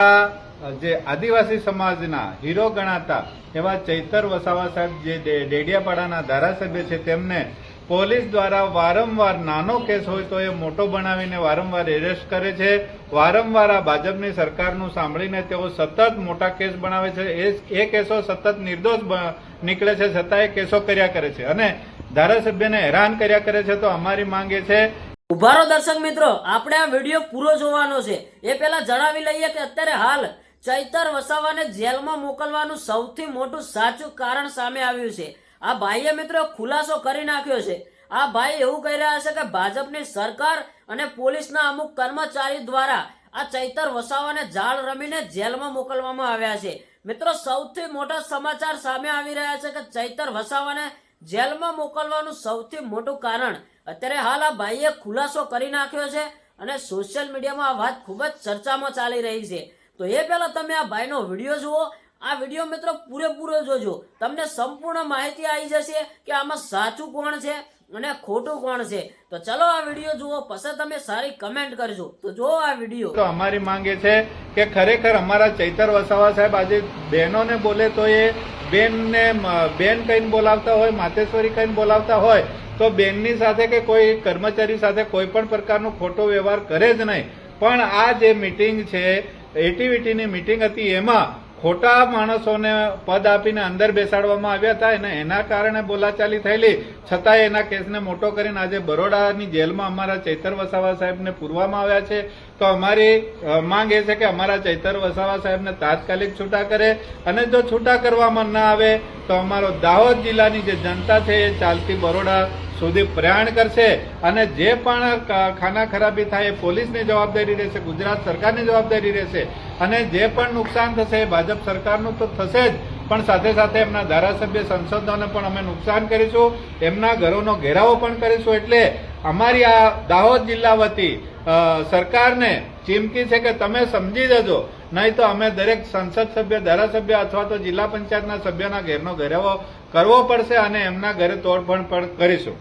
જે આદિવાસી સમાજના હીરો ગણાતા એવા ચૈતર વસાવા સાહેબ જે ડેડિયાપાડાના ધારાસભ્ય છે તેમને પોલીસ દ્વારા વારંવાર નાનો કેસ હોય તો એ મોટો બનાવીને વારંવાર એરેસ્ટ કરે છે. વારંવાર આ ભાજપની સરકારનું સાંભળીને તેઓ સતત મોટા કેસ બનાવે છે. એ કેસો સતત નિર્દોષ નીકળે છે છતાં એ કેસો કર્યા કરે છે અને ધારાસભ્યને હેરાન કર્યા કરે છે. તો અમારી માંગ એ છે. ઉભારો દર્શક મિત્રો, આપણે આ વિડીયો પૂરો જોવાનો છે. એ પહેલા જણાવી લઈએ કે અત્યારે હાલ ચૈતર વસાવાને જેલમાં મોકલવાનું સૌથી મોટું સાચું કારણ સામે આવ્યું છે. આ ભાઈએ મિત્રો ખુલાસો કરી નાખ્યો છે. આ ભાઈ એવું કહી રહ્યા છે કે ભાજપની સરકાર અને પોલીસના અમુક કર્મચારી દ્વારા આ ચૈતર વસાવાને જાળ રમીને જેલમાં મોકલવામાં આવ્યા છે. મિત્રો સૌથી મોટા સમાચાર સામે આવી રહ્યા છે કે ચૈતર વસાવાને જેલમાં મોકલવાનું સૌથી મોટું કારણ અત્યારે હાલ આ ભાઈએ ખુલાસો કરી નાખ્યો છે અને સોશિયલ મીડિયામાં આ વાત ખૂબ જ ચર્ચામાં ચાલી રહી છે. તો એ પહેલા તમે આ ભાઈનો વિડીયો જુઓ. આ વિડીયો મિત્રો પૂરેપૂરો જોજો, તમને સંપૂર્ણ માહિતી આવી જશે કે આમાં સાચું કોણ છે અને ખોટું કોણ છે. તો ચલો આ વિડીયો જુઓ, પછી તમે સારી કમેન્ટ કરજો. તો જુઓ આ વિડીયો. તો અમારી માંગ એ છે કે ખરેખર અમારા ચૈતર વસાવા સાહેબ આજે બહેનોને બોલે તો એ બેનને બેન કહીને બોલાવતા હોય, માતેશ્વરી કહીને બોલાવતા હોય તો બેનની સાથે કે કોઈ કર્મચારી સાથે કોઈ પણ પ્રકારનો ખોટો વ્યવહાર કરે જ નહીં. પણ આ જે મિટિંગ છે, એટીવીટીની મિટિંગ હતી, એમાં ખોટા માણસોને પદ આપીને અંદર બેસાડવામાં આવ્યા હતા અને એના કારણે બોલાચાલી થયેલી. છતાંય એના કેસને મોટો કરીને આજે બરોડાની જેલમાં અમારા ચૈતર વસાવા સાહેબને પૂરવામાં આવ્યા છે. તો અમારી માંગ એ છે કે અમારા ચૈતર વસાવા સાહેબને તાત્કાલિક છૂટા કરે અને જો છૂટા કરવામાં ના આવે તો અમારો દાહોદ જિલ્લાની જે જનતા છે એ ચાલતી બરોડા સુધી પ્રયાણ કરશે અને જે પણ ખાના ખરાબી થાય એ પોલીસની જવાબદારી રહેશે, ગુજરાત સરકારની જવાબદારી રહેશે અને જે પણ નુકસાન થશે એ ભાજપ સરકારનું તો થશે જ, પણ સાથે સાથે એમના ધારાસભ્ય સંસદોને પણ અમે નુકસાન કરીશું, એમના ઘરોનો ઘેરાવો પણ કરીશું. એટલે અમારી આ દાહોદ જિલ્લા વતી સરકારને ચીમકી છે કે તમે સમજી જજો, નહીં તો અમે દરેક સંસદ સભ્ય, ધારાસભ્ય અથવા તો જિલ્લા પંચાયતના સભ્યોના ઘેરનો ઘેરાવો કરવો પડશે અને એમના ઘરે તોડફોડ પણ કરીશું.